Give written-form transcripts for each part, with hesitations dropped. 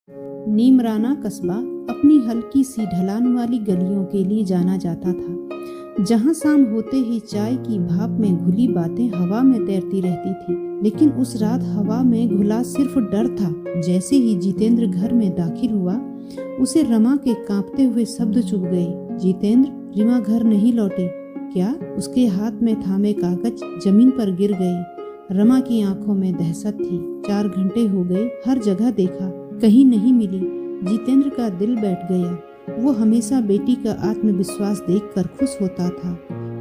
नीमराना कस्बा अपनी हल्की सी ढलान वाली गलियों के लिए जाना जाता था, जहां शाम होते ही चाय की भाप में घुली बातें हवा में तैरती रहती थी। लेकिन उस रात हवा में घुला सिर्फ डर था। जैसे ही जितेंद्र घर में दाखिल हुआ, उसे रमा के कांपते हुए शब्द चुभ गए। जितेंद्र, रीमा घर नहीं लौटी क्या? उसके हाथ में थामे कागज जमीन पर गिर गए। रमा की आंखों में दहशत थी। 4 घंटे हो गए, हर जगह देखा, कहीं नहीं मिली। जितेंद्र का दिल बैठ गया। वो हमेशा बेटी का आत्मविश्वास देखकर खुश होता था,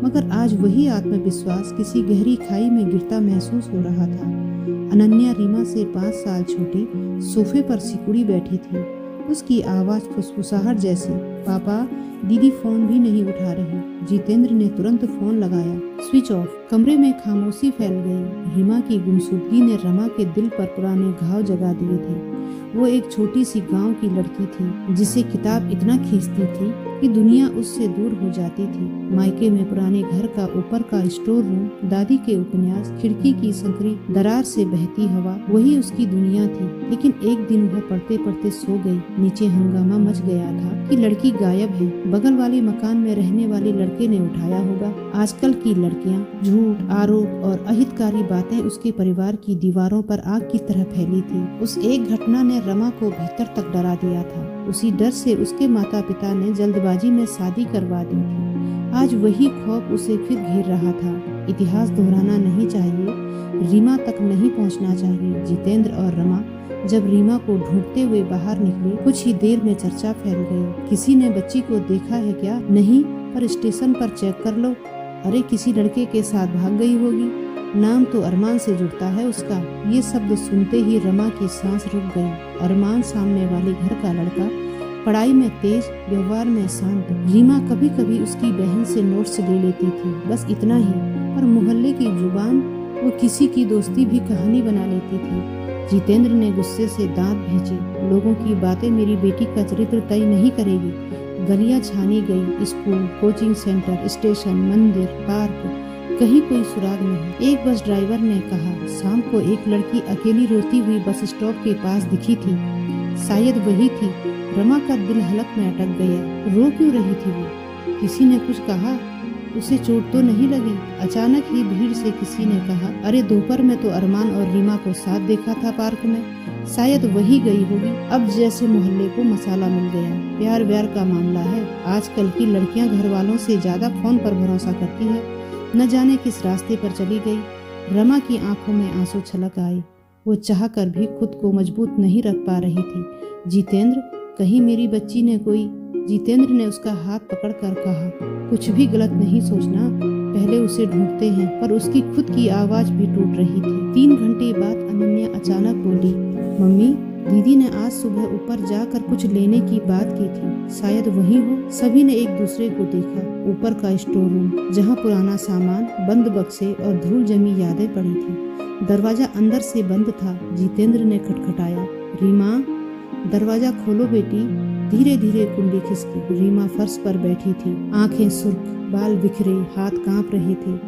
मगर आज वही आत्मविश्वास किसी गहरी खाई में गिरता महसूस हो रहा था। अनन्या रीमा से 5 साल छोटी सोफे पर सिकुड़ी बैठी थी। उसकी आवाज फुसफुसाहट जैसी। पापा, दीदी फोन भी नहीं उठा रही। जितेंद्र ने तुरंत फोन लगाया। Switch off. कमरे में खामोशी फैल गई। रीमा की गुमशुदगी ने रमा के दिल पर पुराने घाव जगा दिए थे। वो एक छोटी सी गांव की लड़की थी, जिसे किताब इतना खींचती थी कि दुनिया उससे दूर हो जाती थी। मायके में पुराने घर का ऊपर का स्टोर रूम, दादी के उपन्यास, खिड़की की संकरी दरार से बहती हवा, वही उसकी दुनिया थी। लेकिन एक दिन वह पढ़ते पढ़ते सो गई। नीचे हंगामा मच गया था कि लड़की गायब है। बगल वाले मकान में रहने वाले लड़के ने उठाया होगा। आजकल की लड़कियां झूठ, आरोप और अहितकारी बातें उसके परिवार की दीवारों पर आग की तरह फैली थी। उस एक घटना ने रमा को भीतर तक डरा दिया था। उसी डर से उसके माता पिता ने जल्दबाजी में शादी करवा दी थी। आज वही खौफ उसे फिर घेर रहा था। इतिहास दोहराना नहीं चाहिए, रीमा तक नहीं पहुंचना चाहिए। जितेंद्र और रमा जब रीमा को ढूंढते हुए बाहर निकले, कुछ ही देर में चर्चा फैल गई। किसी ने बच्ची को देखा है क्या? नहीं, पर स्टेशन पर चेक कर लो। अरे, किसी लड़के के साथ भाग गई होगी। नाम तो अरमान से जुड़ता है उसका। ये शब्द सुनते ही रमा की सांस रुक गई। अरमान सामने वाले घर का लड़का, पढ़ाई में तेज, व्यवहार में शांत। रीमा कभी कभी उसकी बहन से नोट्स ले लेती थी, बस इतना ही। पर मोहल्ले की जुबान, वो किसी की दोस्ती भी कहानी बना लेती थी। जितेंद्र ने गुस्से से दांत भींचे। लोगों की बातें मेरी बेटी का चरित्र तय नहीं करेगी। गलियां छानी गई, स्कूल, कोचिंग सेंटर, स्टेशन, मंदिर, पार्क, कहीं कोई सुराग नहीं। एक बस ड्राइवर ने कहा, शाम को एक लड़की अकेली रोती हुई बस स्टॉप के पास दिखी थी। शायद वही थी। रमा का दिल हलक में अटक गया। रो क्यों रही थी वो? किसी ने कुछ कहा? उसे चोट तो नहीं लगी? अचानक ही भीड़ से किसी ने कहा, अरे दोपहर में तो अरमान और रीमा को साथ देखा था पार्क में। शायद वही गई होगी। अब जैसे मोहल्ले को मसाला मिल गया। प्यार व्यार का मामला है। आजकल की लड़कियां घर वालों से ज्यादा फोन पर भरोसा करती है। न जाने किस रास्ते पर चली गई। रमा की आंखों में आंसू छलक आए। वो चाहकर भी खुद को मजबूत नहीं रख पा रही थी। जितेंद्र, कहीं मेरी बच्ची ने कोई? जितेंद्र ने उसका हाथ पकड़कर कहा, कुछ भी गलत नहीं सोचना, पहले उसे ढूंढते हैं। पर उसकी खुद की आवाज भी टूट रही थी। 3 घंटे बाद अनन्या अचानक बोली, मम्मी, दीदी ने आज सुबह ऊपर जाकर कुछ लेने की बात की थी। शायद वही हो। सभी ने एक दूसरे को देखा। ऊपर का स्टोर रूम, जहाँ पुराना सामान, बंद बक्से और धूल जमी यादें पड़ी थी। दरवाजा अंदर से बंद था। जितेंद्र ने खटखटाया, रीमा, दरवाजा खोलो बेटी। धीरे धीरे कुंडी खिसकी। रीमा फर्श पर बैठी थी, आंखें सुर्ख, बाल बिखरे, हाथ कांप रहे थे।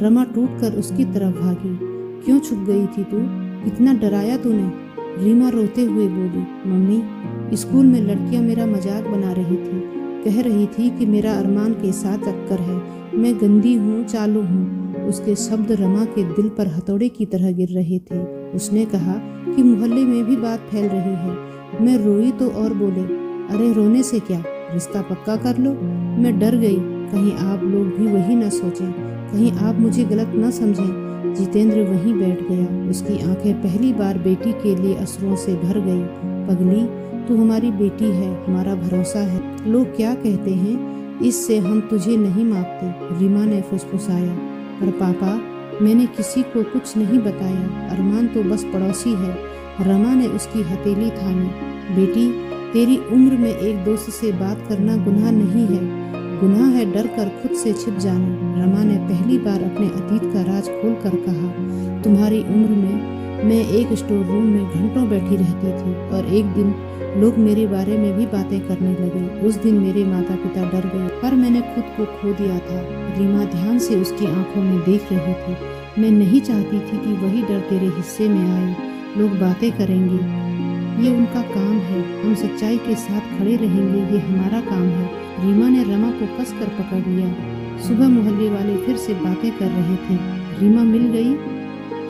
रमा टूटकर उसकी तरफ भागी। क्यों छुप गई थी तू? इतना डराया तूने? रीमा रोते हुए बोली, मम्मी, स्कूल में लड़कियां मेरा मजाक बना रही थी। कह रही थी कि मेरा अरमान के साथ चक्कर है, मैं गंदी हूँ, चालू हूँ। उसके शब्द रमा के दिल पर हथौड़े की तरह गिर रहे थे। उसने कहा कि मोहल्ले में भी बात फैल रही है। मैं रोई तो और बोले, अरे रोने से क्या, रिश्ता पक्का कर लो। मैं डर गई, कहीं आप लोग भी वही न सोचें, कहीं आप मुझे गलत न समझें। जितेंद्र वहीं बैठ गया। उसकी आंखें पहली बार बेटी के लिए अश्रुओं से भर गई। पगली, तू हमारी बेटी है, हमारा भरोसा है। लोग क्या कहते हैं, इससे हम तुझे नहीं मापते। रीमा ने फुसफुसाया, पर पापा, मैंने किसी को कुछ नहीं बताया। अरमान तो बस पड़ोसी है। रमा ने उसकी हथेली थामी। बेटी, तेरी उम्र में एक दोस्त से बात करना गुनाह नहीं है। गुनाह है डर कर खुद से छिप जाना। रमा ने पहली बार अपने अतीत का राज खोल कर कहा, तुम्हारी उम्र में मैं एक स्टोर रूम में घंटों बैठी रहती थी, और एक दिन लोग मेरे बारे में भी बातें करने लगे। उस दिन मेरे माता पिता डर गए, पर मैंने खुद को खो दिया था। रीमा ध्यान से उसकी आंखों में देख रही थी। मैं नहीं चाहती थी कि वही डर तेरे हिस्से में आए। लोग बातें करेंगे, ये उनका काम है, हम सच्चाई के साथ खड़े रहेंगे, ये हमारा काम है। रीमा ने रमा को कसकर पकड़ लिया। सुबह मोहल्ले वाले फिर से बातें कर रहे थे। रीमा मिल गई?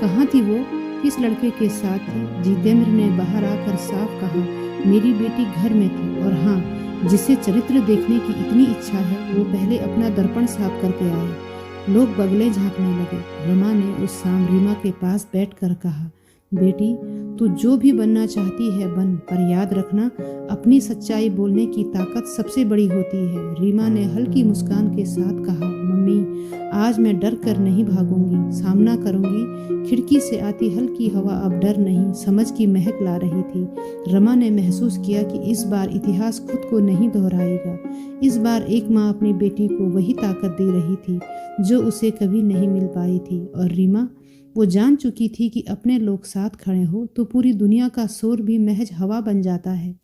कहाँ थी वो? किस लड़के के साथ थी? जितेंद्र ने बाहर आकर साफ कहा, मेरी बेटी घर में थी। और हाँ, जिसे चरित्र देखने की इतनी इच्छा है वो पहले अपना दर्पण साफ करके आए। लोग बगले झांकने लगे। रमा ने उस शाम रीमा के पास बैठकर कहा, बेटी, तू जो भी बनना चाहती है बन, पर याद रखना अपनी सच्चाई बोलने की ताकत सबसे बड़ी होती है। रीमा ने हल्की मुस्कान के साथ कहा, मम्मी, आज मैं डर कर नहीं भागूंगी, सामना करूंगी। खिड़की से आती हल्की हवा अब डर नहीं, समझ की महक ला रही थी। रमा ने महसूस किया कि इस बार इतिहास खुद को नहीं दोहराएगा। इस बार एक माँ अपनी बेटी को वही ताकत दे रही थी जो उसे कभी नहीं मिल पाई थी। और रीमा, वो जान चुकी थी कि अपने लोग साथ खड़े हो तो पूरी दुनिया का शोर भी महज हवा बन जाता है।